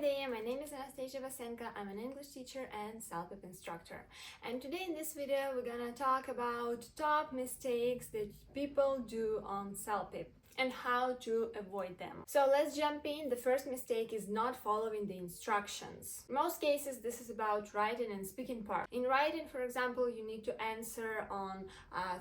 there, my name is Anastasia Vasenka. I'm an English teacher and Celpip instructor. And today in this video, we're gonna talk about top mistakes that people do on Celpip and how to avoid them. So let's jump in. The first mistake is not following the instructions. In most cases, this is about writing and speaking part. In writing, for example, you need to answer on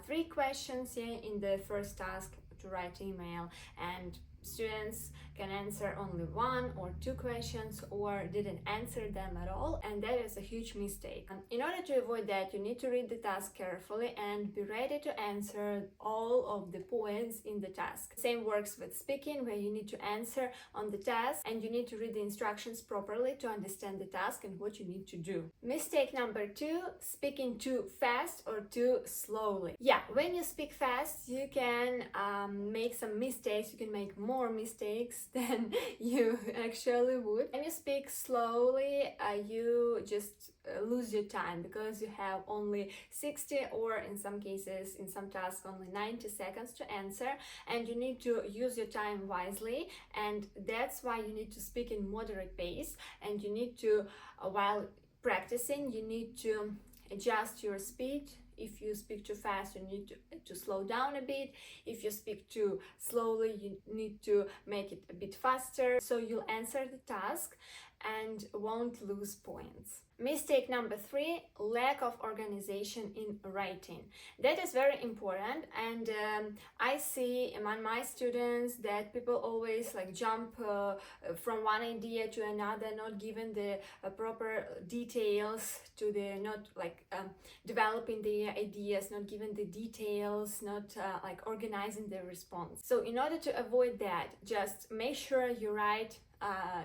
3 questions in the first task to write email, and students can answer only 1 or 2 questions or didn't answer them at all, and that is a huge mistake. In order to avoid that, you need to read the task carefully and be ready to answer all of the points in the task. Same works with speaking, where you need to answer on the task and you need to read the instructions properly to understand the task and what you need to do. Mistake number 2, speaking too fast or too slowly. Yeah, when you speak fast, you can make some mistakes, you can make more mistakes than you actually would. When you speak slowly, you just lose your time because you have only 60 or in some cases, in some tasks, only 90 seconds to answer, and you need to use your time wisely, and that's why you need to speak in moderate pace, and you need to, while practicing, you need to adjust your speed. If you speak too fast, you need to slow down a bit. If you speak too slowly, you need to make it a bit faster, so you'll answer the task and won't lose points. Mistake number 3, lack of organization in writing. That is very important, and I see among my students that people always jump from one idea to another, not given the proper details to the, not developing the ideas, not giving the details, not organizing the response. So in order to avoid that, just make sure you write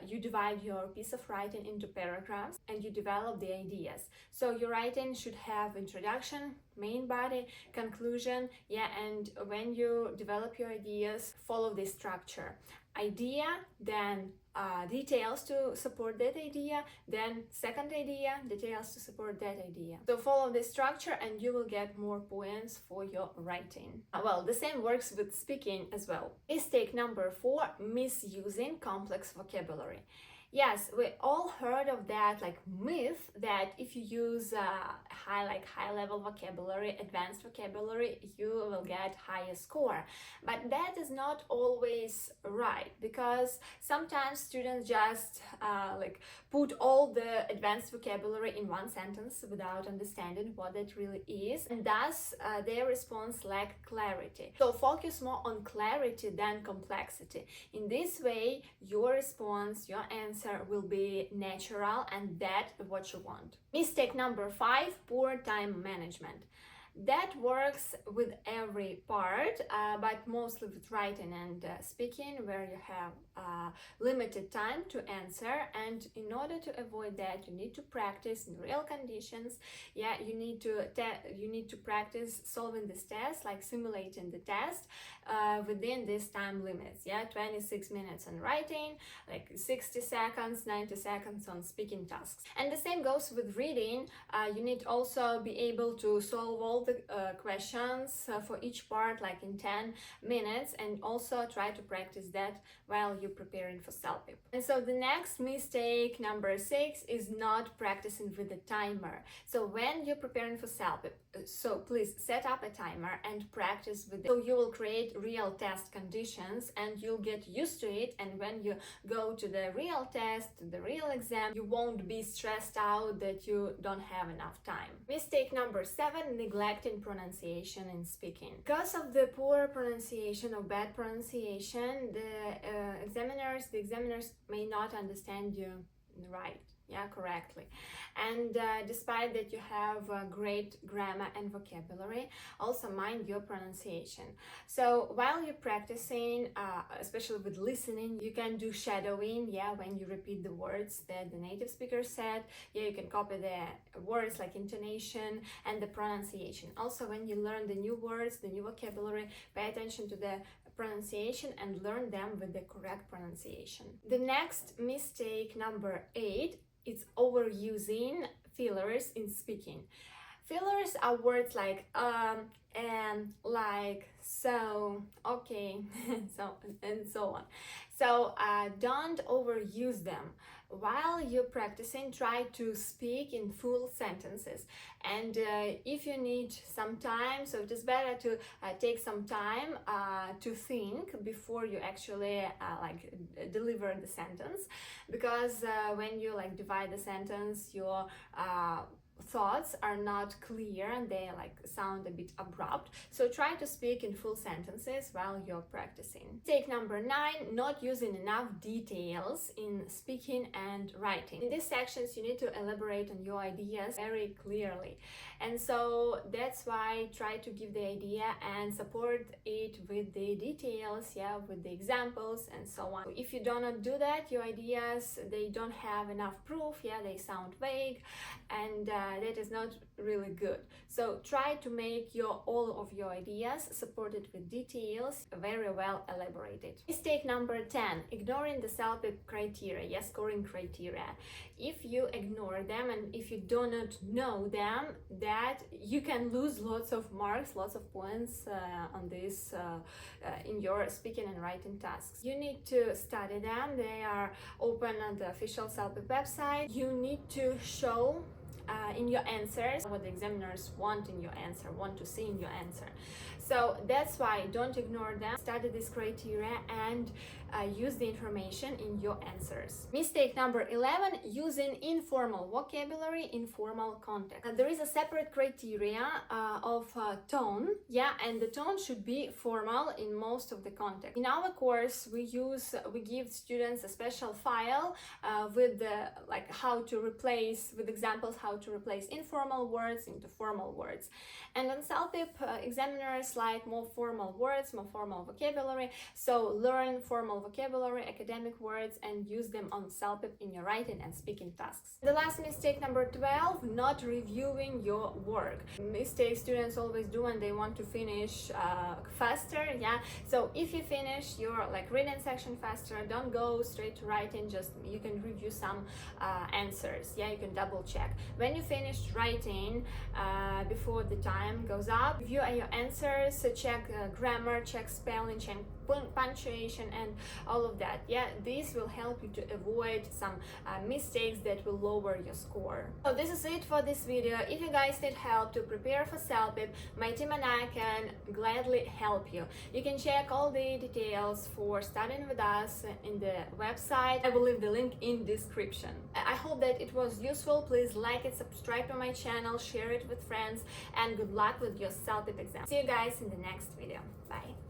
you divide your piece of writing into paragraphs and you develop the ideas. So your writing should have introduction, main body, conclusion, and when you develop your ideas, follow this structure. Idea, then details to support that idea, then second idea, details to support that idea. So follow this structure and you will get more points for your writing. Well, the same works with speaking as well. Mistake number 4, misusing complex vocabulary. Yes, we all heard of that myth that if you use high level vocabulary, advanced vocabulary, you will get higher score. But that is not always right, because sometimes students just put all the advanced vocabulary in one sentence without understanding what it really is, and thus their response lack clarity. So focus more on clarity than complexity. In this way, your response, your answer will be natural, and that's what you want. Mistake number 5, poor time management. That works with every part, but mostly with writing and speaking, where you have limited time to answer. And in order to avoid that, you need to practice in real conditions. You need to practice solving this test, simulating the test within these time limits. 26 minutes on writing, 60 seconds, 90 seconds on speaking tasks. And the same goes with reading. You need also be able to solve all the questions for each part in 10 minutes, and also try to practice that while you're preparing for Celpip. And so the next mistake, number 6, is not practicing with a timer. So when you're preparing for Celpip, so please set up a timer and practice with it. So you will create real test conditions and you'll get used to it, and when you go to the real test, the real exam, you won't be stressed out that you don't have enough time. Mistake number 7, neglecting pronunciation in speaking. Because of the poor pronunciation or bad pronunciation, the examiners may not understand you right, correctly. And despite that you have great grammar and vocabulary, also mind your pronunciation. So while you're practicing, especially with listening, you can do shadowing, when you repeat the words that the native speaker said. You can copy the words like intonation and the pronunciation. Also, when you learn the new words, the new vocabulary, pay attention to the pronunciation and learn them with the correct pronunciation. The next mistake, number 8, is overusing fillers in speaking. Fillers are words like and, like, so, okay, so and so on. So don't overuse them. While you're practicing, try to speak in full sentences. And if you need some time, so it is better to take some time to think before you actually deliver the sentence, because when you divide the sentence, your thoughts are not clear and they sound a bit abrupt. So try to speak in full sentences while you're practicing. Mistake number 9, not using enough details in speaking and writing. In these sections you need to elaborate on your ideas very clearly, and so that's why try to give the idea and support it with the details, with the examples and so on. If you do not do that, your ideas, they don't have enough proof, they sound vague, and that is not really good. So try to make all of your ideas supported with details, very well elaborated. Mistake number 10, ignoring the Celpip criteria, scoring criteria. If you ignore them and if you do not know them, that you can lose lots of marks, lots of points on this in your speaking and writing tasks. You need to study them. They are open on the official Celpip website. You need to show in your answers what the examiners want in your answer, want to see in your answer. So that's why don't ignore them, study this criteria and use the information in your answers. Mistake number 11, using informal vocabulary in formal context. There is a separate criteria of tone, and the tone should be formal in most of the context. In our course, we give students a special file with how to replace, with examples how to replace informal words into formal words. And on Celpip, examiners like more formal words, more formal vocabulary, so learn formal vocabulary, academic words, and use them on Celpip in your writing and speaking tasks. The last mistake number 12, not reviewing your work. Mistake students always do and they want to finish faster, so if you finish your reading section faster, don't go straight to writing, just you can review some answers, you can double check. When you finish writing before the time goes up, review your answers, check grammar, check spelling, check punctuation and all of that. This will help you to avoid some mistakes that will lower your score. So this is it for this video. If you guys need help to prepare for Celpip, my team and I can gladly help you. You can check all the details for studying with us in the website. I will leave the link in description. I hope that it was useful. Please like it, subscribe to my channel, share it with friends, and good luck with your Celpip exam. See you guys in the next video. Bye.